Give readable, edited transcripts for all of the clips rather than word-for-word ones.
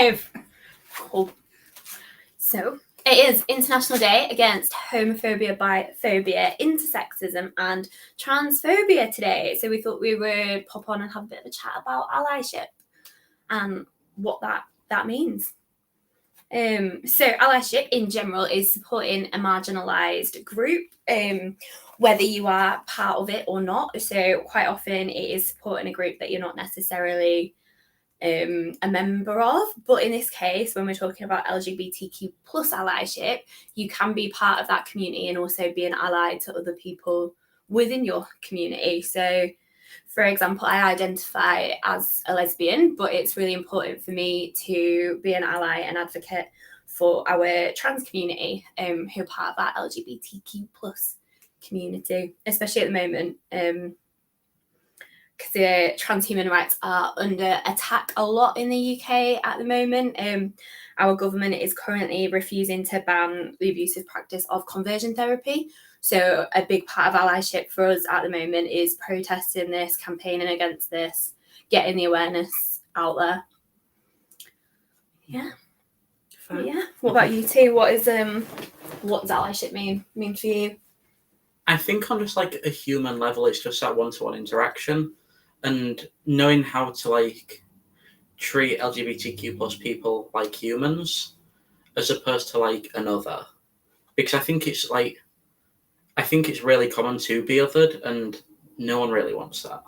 Live. Cool. So it is International Day Against Homophobia, Biphobia, Intersexism and Transphobia today. So we thought we would pop on and have a bit of a chat about allyship and what that means. So allyship in general is supporting a marginalised group, whether you are part of it or not. So quite often it is supporting a group that you're not necessarily a member of, but in this case, when we're talking about LGBTQ plus allyship, you can be part of that community and also be an ally to other people within your community. So for example, I identify as a lesbian, but it's really important for me to be an ally and advocate for our trans community, who are part of our LGBTQ plus community, especially at the moment, because the trans human rights are under attack a lot in the UK at the moment. Our government is currently refusing to ban the abusive practice of conversion therapy. So a big part of allyship for us at the moment is protesting this, campaigning against this, getting the awareness out there. Yeah. Yeah. What about you two? What does allyship mean for you? I think on just like a human level, it's just that one-to-one interaction and knowing how to like treat LGBTQ plus people like humans as opposed to like another. Because I think it's really common to be othered and no one really wants that.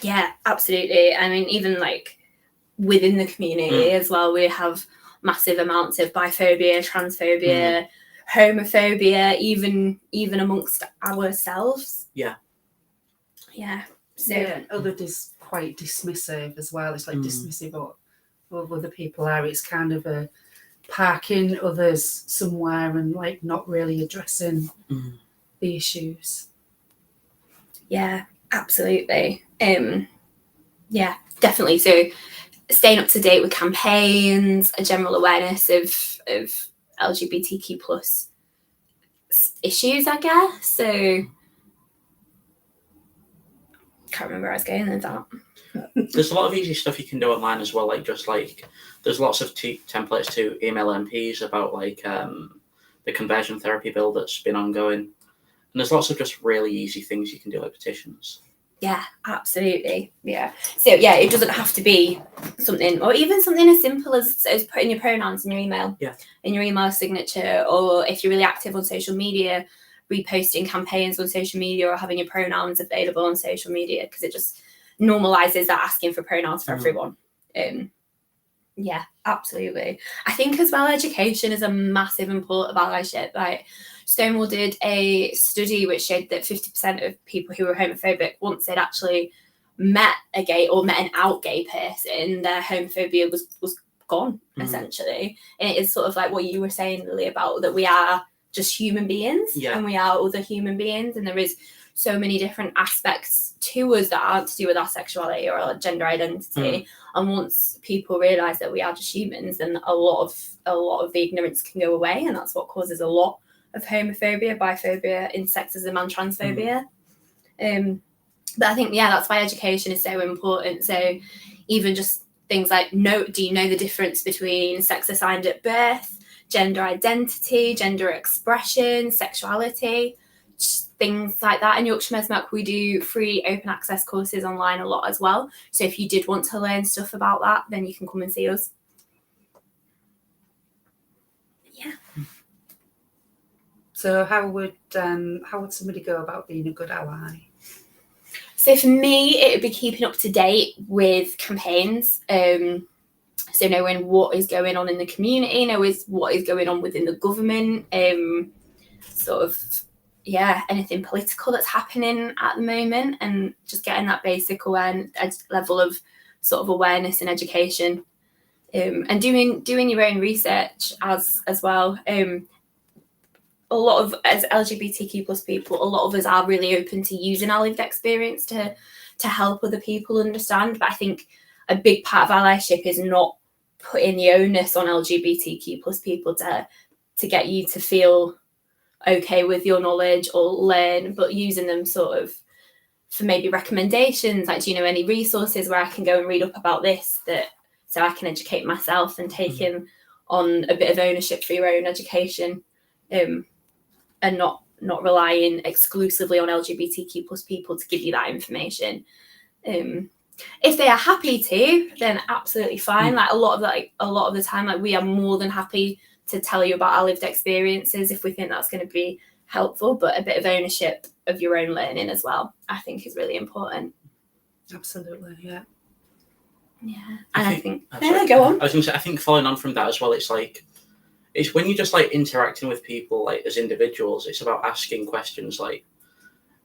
Yeah, absolutely. I mean, even like within the community as well, we have massive amounts of biphobia, transphobia, homophobia, even amongst ourselves. Yeah. Yeah. So othered is quite dismissive as well. It's like dismissive of other people are. It's kind of a parking others somewhere and like not really addressing the issues. Yeah, absolutely. Yeah, definitely. So staying up to date with campaigns, a general awareness of LGBTQ plus issues, I guess. So can't remember where I was going with that. There's a lot of easy stuff you can do online as well, like just like there's lots of templates to email MPs about like the conversion therapy bill that's been ongoing, and there's lots of just really easy things you can do, like petitions. Yeah, absolutely. Yeah. So yeah, it doesn't have to be something, or even something as simple as putting your pronouns in your email, in your email signature, or if you're really active on social media, reposting campaigns on social media or having your pronouns available on social media, because it just normalizes that asking for pronouns for everyone. Yeah, absolutely. I think as well, education is a massive import of allyship. Like Stonewall did a study which showed that 50% of people who were homophobic, once they'd actually met a gay or met an out gay person, their homophobia was gone, essentially. And it is sort of like what you were saying, Lily, about that we are just human beings and we are other human beings, and there is so many different aspects to us that aren't to do with our sexuality or our gender identity. And once people realise that we are just humans, then a lot of the ignorance can go away, and that's what causes a lot of homophobia, biphobia, intersexism and transphobia. But I think that's why education is so important. So even just things like do you know the difference between sex assigned at birth, gender identity, gender expression, sexuality, things like that. In Yorkshire Mesmerk, we do free open access courses online a lot as well. So if you did want to learn stuff about that, then you can come and see us. Yeah. So how would somebody go about being a good ally? So for me, it would be keeping up to date with campaigns. So knowing what is going on in the community, what is going on within the government, anything political that's happening at the moment, and just getting that basic level of sort of awareness and education, and doing your own research as well. A lot of, as LGBTQ plus people, a lot of us are really open to using our lived experience to help other people understand. But I think a big part of allyship is not putting the onus on LGBTQ plus people to get you to feel okay with your knowledge or learn, but using them sort of for maybe recommendations, like, do you know any resources where I can go and read up about this that so I can educate myself, and taking on a bit of ownership for your own education, and not relying exclusively on LGBTQ plus people to give you that information. If they are happy to, then absolutely fine. Like a lot of the time, like we are more than happy to tell you about our lived experiences if we think that's going to be helpful. But a bit of ownership of your own learning as well, I think, is really important. Absolutely, yeah. Yeah, and I think go on. I was going to say, I think following on from that as well, it's when you're just like interacting with people like as individuals, it's about asking questions like,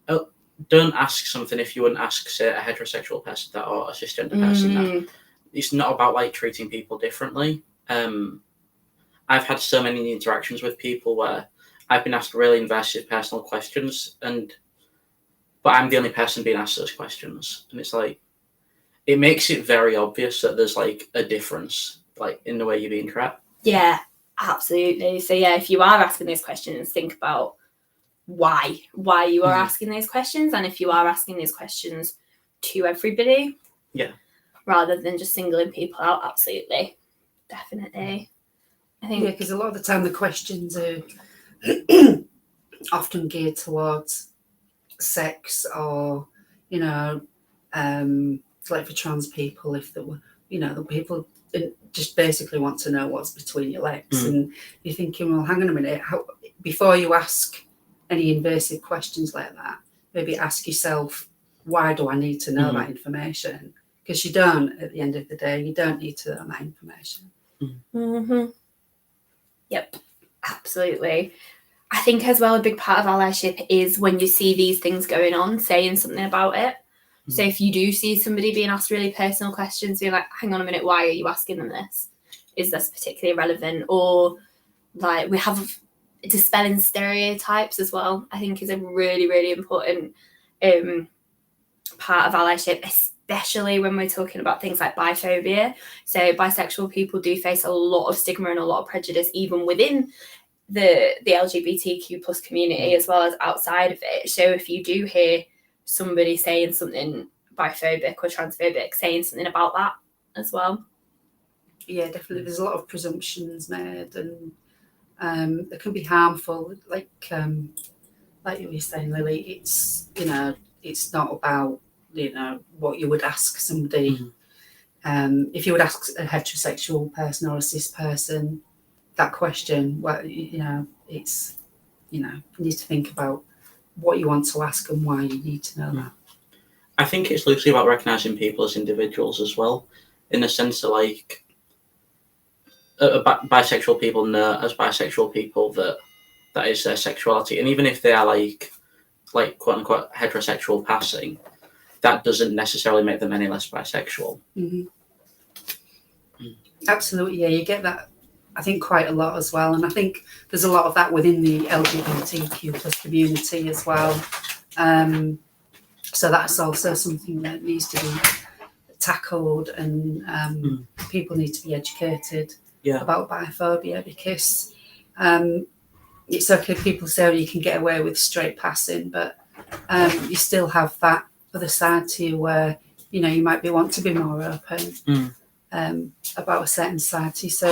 oh, don't ask something if you wouldn't ask, say, a heterosexual person that, or a cisgender person that. It's not about like treating people differently. I've had so many interactions with people where I've been asked really invasive personal questions, but I'm the only person being asked those questions, and it's like, it makes it very obvious that there's like a difference, like in the way you interact. Yeah, absolutely. So yeah, if you are asking these questions, think about why you are asking these questions, and if you are asking these questions to everybody, rather than just singling people out. Absolutely, definitely. I think because a lot of the time the questions are often geared towards sex, or like for trans people, if there were, the people just basically want to know what's between your legs, and you're thinking, well, hang on a minute, before you ask any invasive questions like that, maybe ask yourself, why do I need to know that information? Because you don't, at the end of the day, you don't need to know that information. Yep, absolutely. I think as well, a big part of allyship is when you see these things going on, saying something about it. So if you do see somebody being asked really personal questions, you're like, hang on a minute, why are you asking them this? Is this particularly relevant? Or like, we have dispelling stereotypes as well, I think is a really, really important part of allyship, especially when we're talking about things like biphobia. So bisexual people do face a lot of stigma and a lot of prejudice, even within the LGBTQ plus community as well as outside of it. So if you do hear somebody saying something biphobic or transphobic, saying something about that as well. Yeah, definitely. There's a lot of presumptions made, and they can be harmful. Like you were saying, Lily, it's it's not about what you would ask somebody. If you would ask a heterosexual person or a cis person that question, well, it's you need to think about what you want to ask and why you need to know that. I think it's loosely about recognising people as individuals as well, in the sense that like bisexual people know as bisexual people that is their sexuality, and even if they are like quote unquote heterosexual passing, that doesn't necessarily make them any less bisexual. Absolutely, yeah, you get that. I think quite a lot as well, and I think there's a lot of that within the LGBTQ plus community as well. So that's also something that needs to be tackled, and people need to be educated about biphobia, because it's okay. People say you can get away with straight passing, but you still have that other side to you where you might want to be more open. About a certain society, so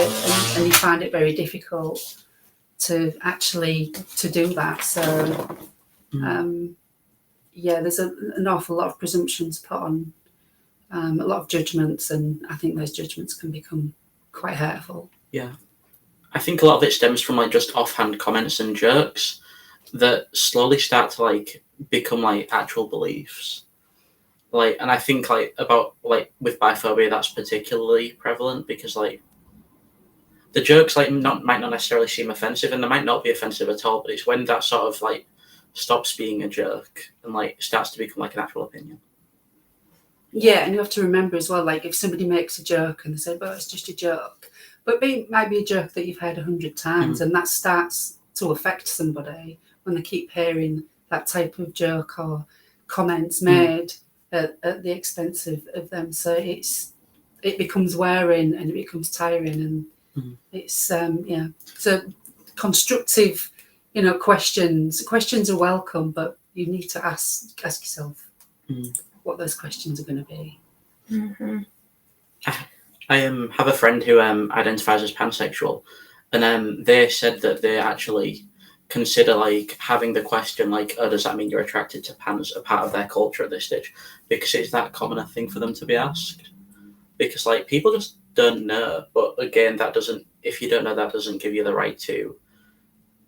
and you find it very difficult to actually do that. So there's an awful lot of presumptions put on, a lot of judgments, and I think those judgments can become quite hurtful. Yeah, I think a lot of it stems from like just offhand comments and jokes that slowly start to like become like actual beliefs. Like, and I think about with biphobia, that's particularly prevalent because like the jokes might not necessarily seem offensive, and they might not be offensive at all, but it's when that sort of like stops being a joke and like starts to become like an actual opinion. Yeah, and you have to remember as well, like if somebody makes a joke and they say, "Well, it's just a joke," but it might be a joke that you've heard 100 times, and that starts to affect somebody when they keep hearing that type of joke or comments made at the expense of them. So it becomes wearing and it becomes tiring, and it's so constructive questions are welcome, but you need to ask yourself what those questions are going to be. I have a friend who identifies as pansexual, and they said that they actually consider like having the question like, oh, does that mean you're attracted to pans a part of their culture at this stage, because it's that common a thing for them to be asked, because like people just don't know. But again, that doesn't, if you don't know, that doesn't give you the right to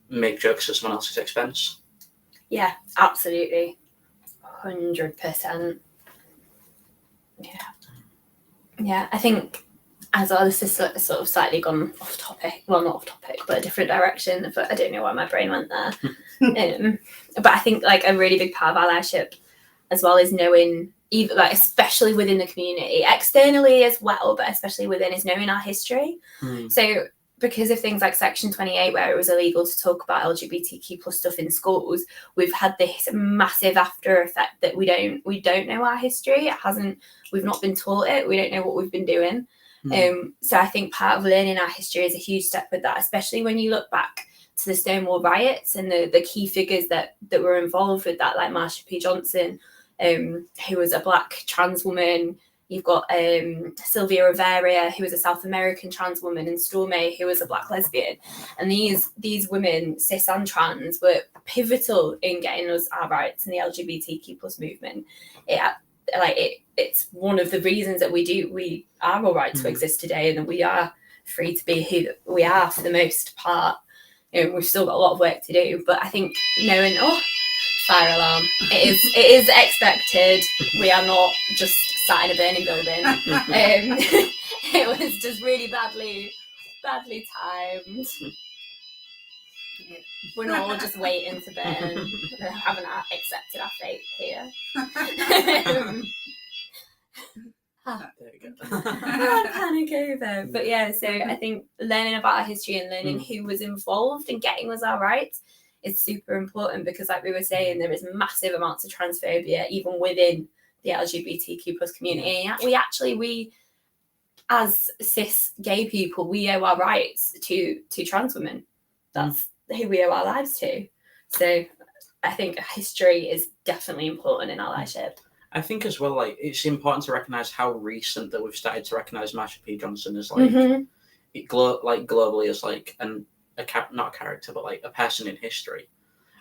make jokes at someone else's expense. Yeah, absolutely, 100%. Yeah, I think as well, this is sort of slightly gone off topic. Well, not off topic, but a different direction. But I don't know why my brain went there. But I think like a really big part of allyship as well is knowing, either like especially within the community, externally as well, but especially within, is knowing our history. So because of things like Section 28, where it was illegal to talk about LGBTQ plus stuff in schools, we've had this massive after effect that we don't know our history. We've not been taught it. We don't know what we've been doing. So I think part of learning our history is a huge step with that, especially when you look back to the Stonewall riots and the key figures that were involved with that, like Marsha P. Johnson, who was a Black trans woman. You've got Sylvia Rivera, who was a South American trans woman, and Stormy, who was a Black lesbian. And these women, cis and trans, were pivotal in getting us our rights in the LGBTQ plus movement. It's one of the reasons that we are all right to exist today, and that we are free to be who we are for the most part. We've still got a lot of work to do, but I think knowing, fire alarm, it is expected. We are not just sat in a burning building. It was just really badly timed. We're not all just waiting to burn. We haven't accepted our fate here. There we go. Panic over. But yeah, so I think learning about our history and learning who was involved in getting us our rights is super important, because like we were saying, there is massive amounts of transphobia even within the LGBTQ plus community. We as cis gay people, we owe our rights to trans women. That's who we owe our lives to. So I think history is definitely important in allyship. I think as well, like, it's important to recognise how recent that we've started to recognise Marsha P. Johnson as like globally as like not a character, but like a person in history.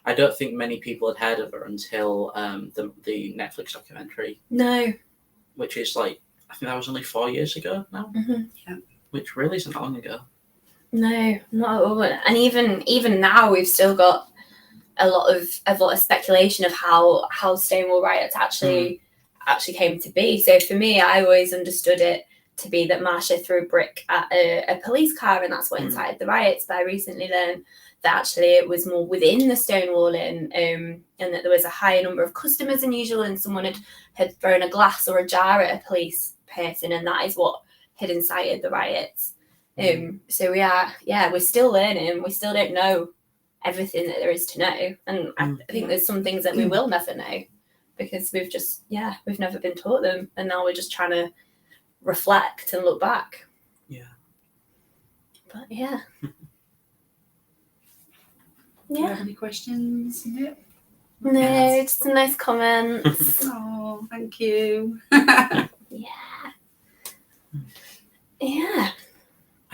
I don't think many people had heard of her until the Netflix documentary. No. Which is like, I think that was only 4 years ago now. Yeah. Which really isn't that long ago. No, not at all. And even now, we've still got a lot of speculation of how Stonewall riots actually came to be. So for me, I always understood it to be that Marsha threw a brick at a police car, and that's what incited the riots. But I recently learned that actually it was more within the stonewalling, and that there was a higher number of customers than usual, and someone had thrown a glass or a jar at a police person, and that is what had incited the riots. So we're still learning. We still don't know everything that there is to know, and I think there's some things that we will never know, because we've never been taught them, and now we're just trying to reflect and look back. But Do you have any questions? No, just some nice comments. Oh, thank you. Yeah.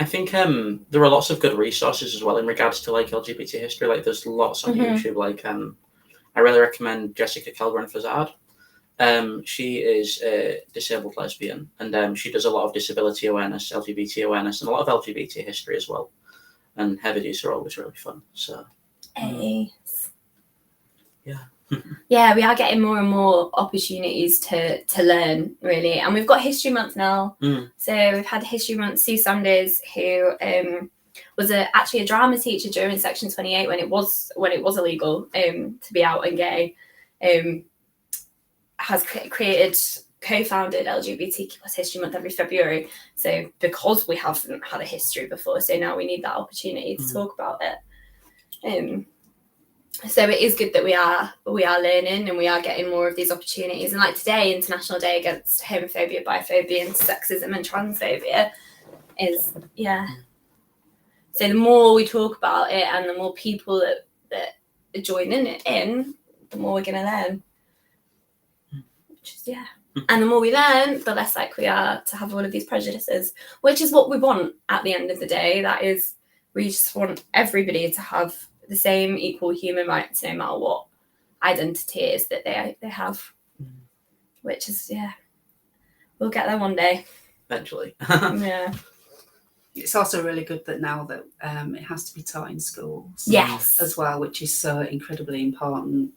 I think there are lots of good resources as well in regards to like LGBT history. Like there's lots on YouTube. Like I really recommend Jessica Kelgren-Fazard. She is a disabled lesbian, and she does a lot of disability awareness, LGBT awareness, and a lot of LGBT history as well. And her videos are always really fun. So. Yeah, we are getting more and more opportunities to learn, really. And we've got History Month now. So we've had History Month. Sue Sanders, who was actually a drama teacher during Section 28 when it was illegal to be out and gay, has co-founded LGBTQ plus History Month every February. So because we haven't had a history before, so now we need that opportunity to talk about it. So it is good that we are learning, and we are getting more of these opportunities. And like today, International Day Against Homophobia, Biphobia, and Sexism and Transphobia is So the more we talk about it, and the more people that join in, the more we're going to learn. Which is And the more we learn, the less likely we are to have all of these prejudices, which is what we want at the end of the day. That is, we just want everybody to have the same equal human rights, no matter what identity it is that they have. Which is, we'll get there one day. Eventually. Yeah. It's also really good that now that it has to be taught in schools. Yes. As well, which is so incredibly important.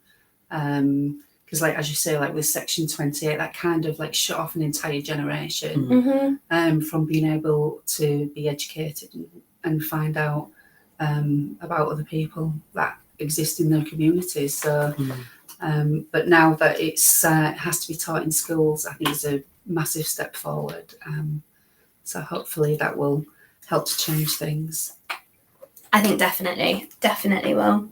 Because, like, as you say, like with Section 28, that kind of like shut off an entire generation from being able to be educated and find out about other people that exist in their communities. So, but now that it has to be taught in schools, I think it's a massive step forward. So hopefully that will help to change things. I think definitely will.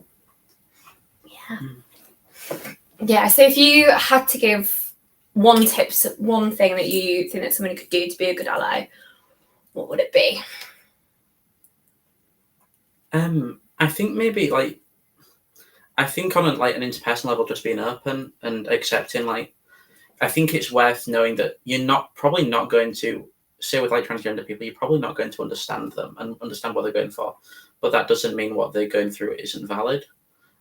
Yeah. So if you had to give one thing that you think that somebody could do to be a good ally, what would it be? I think maybe on an interpersonal level, just being open and accepting. Like, I think it's worth knowing that you're probably not going to, say with like transgender people, you're probably not going to understand them and understand what they're going for. But that doesn't mean what they're going through isn't valid.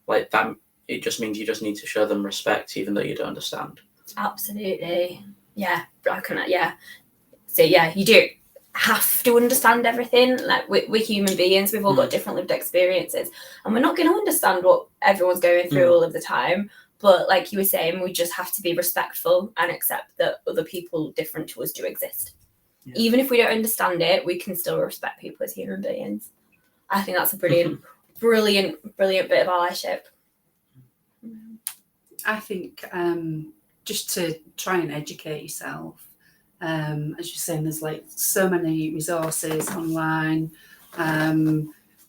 Like that, it just means you just need to show them respect, even though you don't understand. Absolutely. Yeah. So you do have to understand everything. Like we're human beings, we've all got different lived experiences, and we're not going to understand what everyone's going through all of the time. But like you were saying, we just have to be respectful and accept that other people different to us do exist. Yeah. Even if we don't understand it, we can still respect people as human beings. I think that's a brilliant bit of allyship. I think just to try and educate yourself. As you're saying, there's like so many resources online.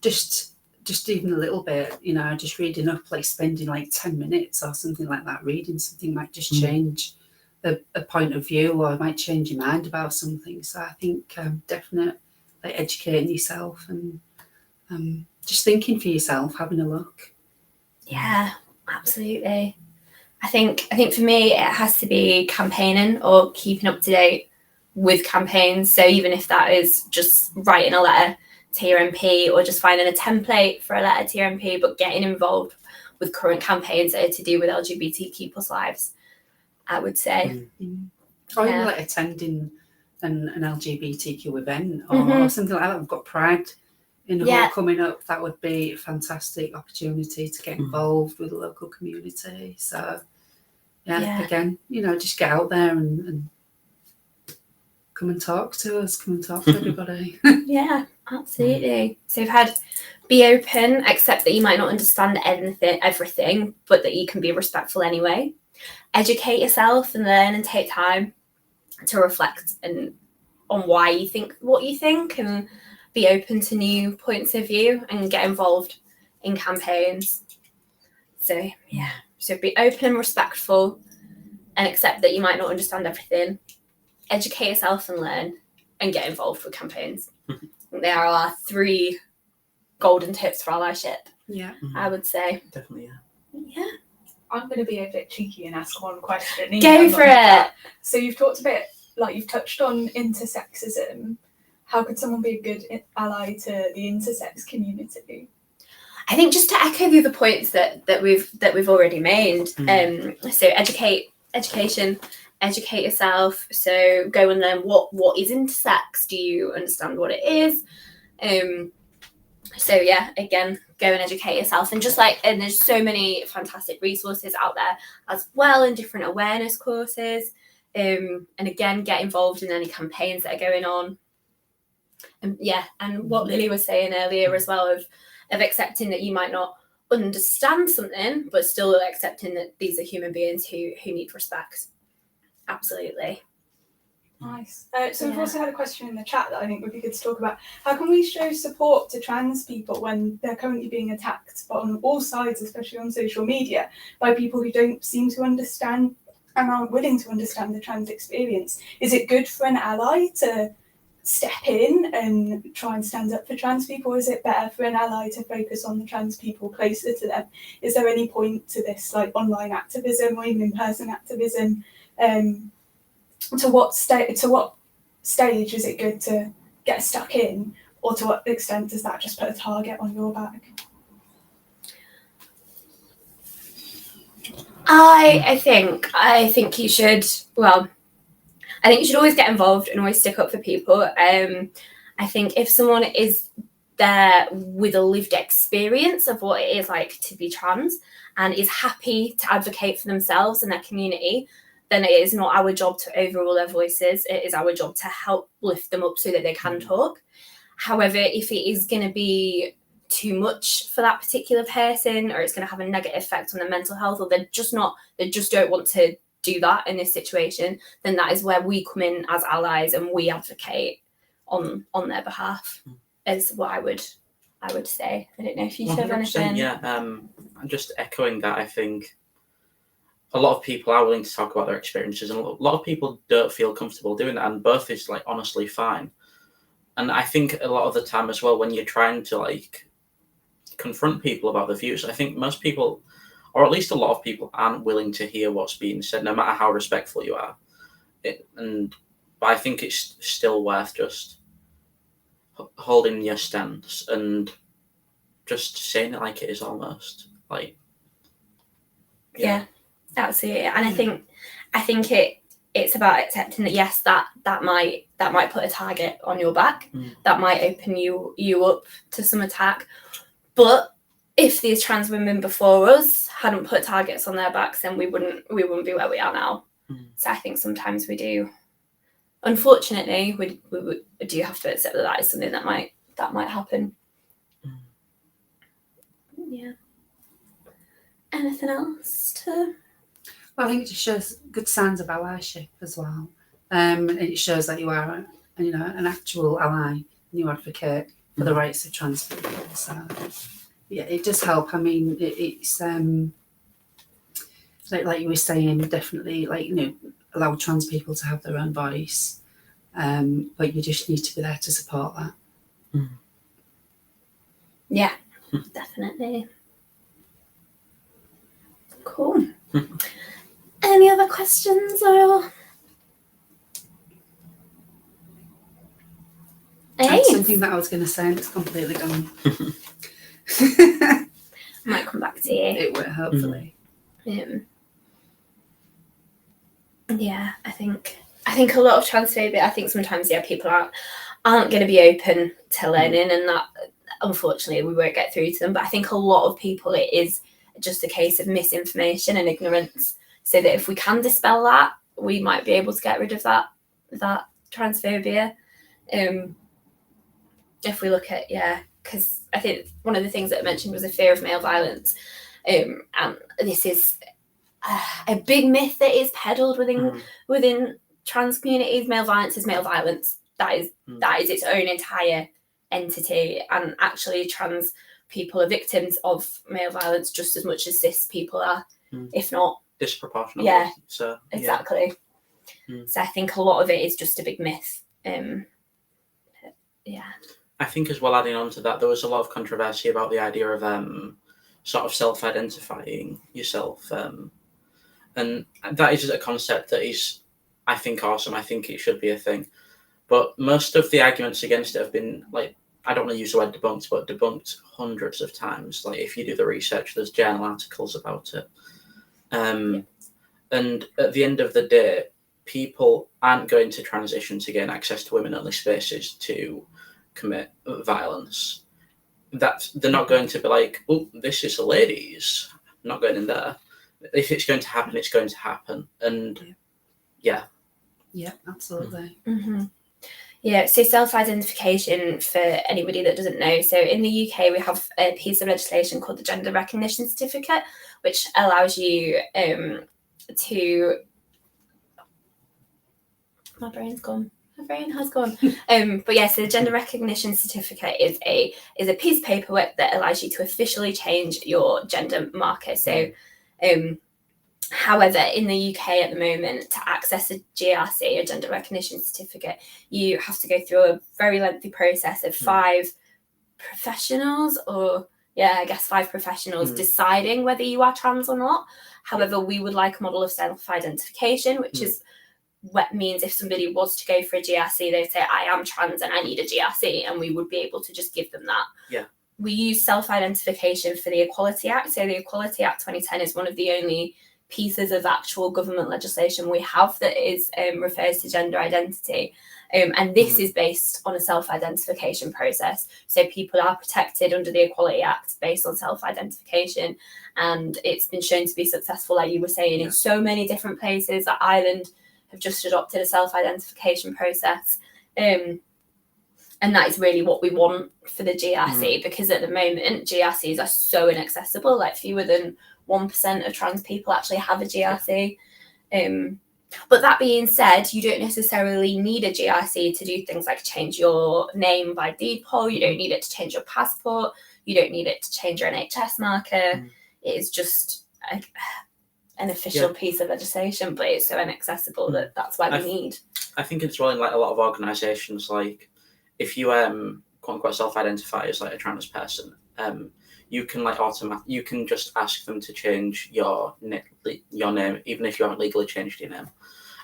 Just even a little bit, just reading up, like spending like 10 minutes or something like that, reading something might just change a point of view, or it might change your mind about something. So I think definitely like educating yourself and just thinking for yourself, having a look. Yeah, absolutely. I think for me, it has to be campaigning or keeping up to date with campaigns. So even if that is just writing a letter to your MP or just finding a template for a letter to your MP, but getting involved with current campaigns that are to do with LGBTQ plus lives, I would say. Or even like attending an LGBTQ event or something like that. We've got Pride in Hull coming up. That would be a fantastic opportunity to get involved with the local community. So again, just get out there and come and talk to us, come and talk to everybody. Yeah, absolutely. So you've had be open, accept that you might not understand everything, but that you can be respectful anyway. Educate yourself and learn and take time to reflect on why you think what you think, and be open to new points of view and get involved in campaigns. So be open and respectful and accept that you might not understand everything. Educate yourself and learn and get involved with campaigns. They are our 3 golden tips for allyship. Yeah, I would say. Definitely, yeah. I'm going to be a bit cheeky and ask one question. Go for it. So you've talked a bit, like you've touched on intersexism. How could someone be a good ally to the intersex community? I think just to echo the other points that we've already made. So education, educate yourself. So go and learn what is intersex. Do you understand what it is? So again, go and educate yourself, and and there's so many fantastic resources out there as well, and different awareness courses. And again, get involved in any campaigns that are going on. And what Lily was saying earlier as well of accepting that you might not understand something, but still accepting that these are human beings who need respect. Absolutely. Nice. So we've also had a question in the chat that I think would be good to talk about. How can we show support to trans people when they're currently being attacked on all sides, especially on social media, by people who don't seem to understand and aren't willing to understand the trans experience? Is it good for an ally to step in and try and stand up for trans people, or is it better for an ally to focus on the trans people closer to them? Is there any point to this, like online activism or even in-person activism, to what stage is it good to get stuck in, or to what extent does that just put a target on your back? I think you should. Well, I think you should always get involved and always stick up for people. I think if someone is there with a lived experience of what it is like to be trans and is happy to advocate for themselves and their community, then it is not our job to overrule their voices. It is our job to help lift them up so that they can talk. However, if it is going to be too much for that particular person, or it's going to have a negative effect on their mental health, or they just don't want to do that in this situation, then that is where we come in as allies and we advocate on their behalf, is what I would say. I don't know if you have anything. Yeah, I'm just echoing that. I think a lot of people are willing to talk about their experiences, and a lot of people don't feel comfortable doing that, and birth is like honestly fine. And I think a lot of the time as well, when you're trying to like confront people about the views, I think most people, or at least a lot of people, aren't willing to hear what's being said, no matter how respectful you are. But I think it's still worth just holding your stance and just saying it like it is, almost like. Yeah, absolutely. And I think it's about accepting that yes, that might put a target on your back, that might open you up to some attack. But if these trans women before us hadn't put targets on their backs, then we wouldn't be where we are now. So I think sometimes we do. Unfortunately, we do have to accept that is something that might happen. Yeah. Anything else to? Well, I think it just shows good signs of allyship as well. And it shows that you are, an actual ally and you advocate for the rights of trans people. So, yeah, it does help. I mean, it's like you were saying, definitely, allow trans people to have their own voice. But you just need to be there to support that. Yeah, definitely. Cool. Any other questions or? That's something that I was going to say and it's completely gone. Might come back to you. It will, hopefully. Yeah, I think a lot of transphobia. I think sometimes people aren't going to be open to learning, and that unfortunately we won't get through to them. But I think a lot of people, it is just a case of misinformation and ignorance. So that if we can dispel that, we might be able to get rid of that transphobia. If we look at because I think one of the things that I mentioned was a fear of male violence, and this is a big myth that is peddled within trans communities. Male violence is male violence. That is its own entire entity, and actually trans people are victims of male violence just as much as cis people are, if not disproportionately. Yeah, so exactly. So I think a lot of it is just a big myth. I think as well, adding on to that, there was a lot of controversy about the idea of sort of self-identifying yourself, and that is a concept that is, I think, awesome. I think it should be a thing, but most of the arguments against it have been like, I don't want to use the word debunked, but debunked hundreds of times. Like if you do the research, there's journal articles about it, and at the end of the day, people aren't going to transition to gain access to women-only spaces to commit violence. That they're not going to be like, oh, this is a ladies, I'm not going in there. If it's going to happen, it's going to happen. And yeah, absolutely. Yeah, so self-identification, for anybody that doesn't know, so in the UK we have a piece of legislation called the Gender Recognition Certificate, which allows you to... My brain has gone. But yeah, so the Gender Recognition Certificate is a piece of paperwork that allows you to officially change your gender marker. So, however, in the UK at the moment, to access a GRC, a Gender Recognition Certificate, you have to go through a very lengthy process of five professionals deciding whether you are trans or not. However, we would like a model of self-identification, which is what means if somebody was to go for a GRC, they'd say, I am trans and I need a GRC, and we would be able to just give them that. Yeah. We use self-identification for the Equality Act. So the Equality Act 2010 is one of the only pieces of actual government legislation we have that is refers to gender identity. And this is based on a self-identification process. So people are protected under the Equality Act based on self-identification. And it's been shown to be successful, like you were saying, in so many different places. Like Ireland have just adopted a self-identification process. And that is really what we want for the GRC, because at the moment, GRCs are so inaccessible. Like fewer than 1% of trans people actually have a GRC. But that being said, you don't necessarily need a GRC to do things like change your name by deed poll. You don't need it to change your passport. You don't need it to change your NHS marker. It is just an official piece of legislation, but it's so inaccessible that that's why we need. I think it's well in like a lot of organisations, like if you quote unquote self-identify as like a trans person, you can like you can just ask them to change your name, even if you haven't legally changed your name.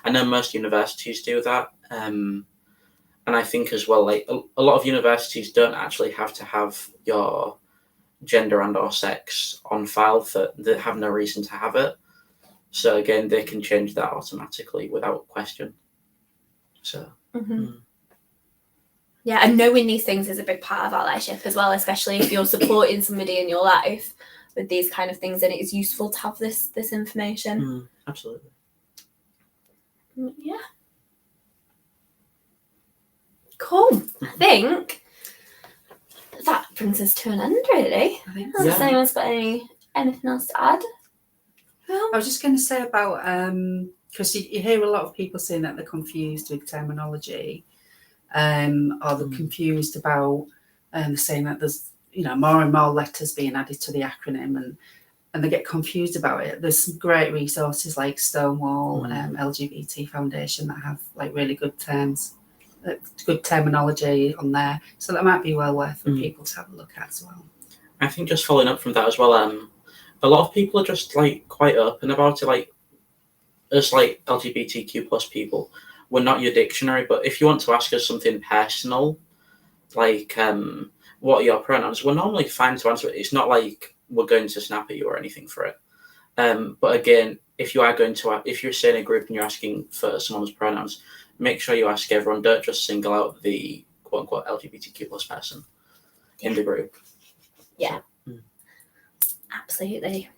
I know most universities do that, and I think as well, like a lot of universities don't actually have to have your gender and or sex on file, for they have no reason to have it. So again, they can change that automatically without question. So. Yeah, and knowing these things is a big part of allyship as well, especially if you're supporting somebody in your life with these kind of things, and it is useful to have this information. Absolutely. Yeah. Cool. I think that brings us to an end, really. I think Has anyone's got anything else to add? I was just going to say about, because you hear a lot of people saying that they're confused with terminology, or they're confused about saying that there's more and more letters being added to the acronym, and they get confused about it. There's some great resources like Stonewall, LGBT Foundation, that have like really good terms, good terminology on there, so that might be well worth for people to have a look at as well. I think just following up from that as well, a lot of people are just like quite open about it. Like us, like LGBTQ plus people, we're not your dictionary, but if you want to ask us something personal, like what are your pronouns, we're normally fine to answer it. It's not like we're going to snap at you or anything for it. But again, if you're saying a group and you're asking for someone's pronouns, make sure you ask everyone. Don't just single out the quote unquote LGBTQ plus person in the group. Yeah. Absolutely.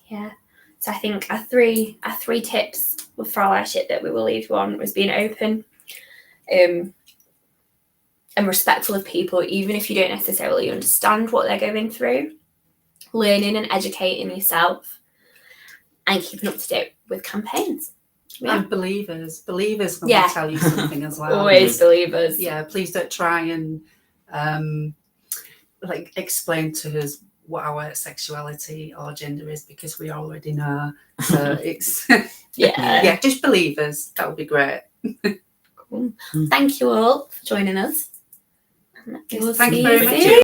Yeah. So I think our three tips for allyship that we will leave you on was being open and respectful of people, even if you don't necessarily understand what they're going through, learning and educating yourself, and keeping up to date with campaigns. Yeah. And believers when we tell you something as well. Always believers. Yeah, please don't try and explain to us what our sexuality or gender is, because we already know. So it's just believe us. That would be great. Cool. Thank you all for joining us. Thank you very much.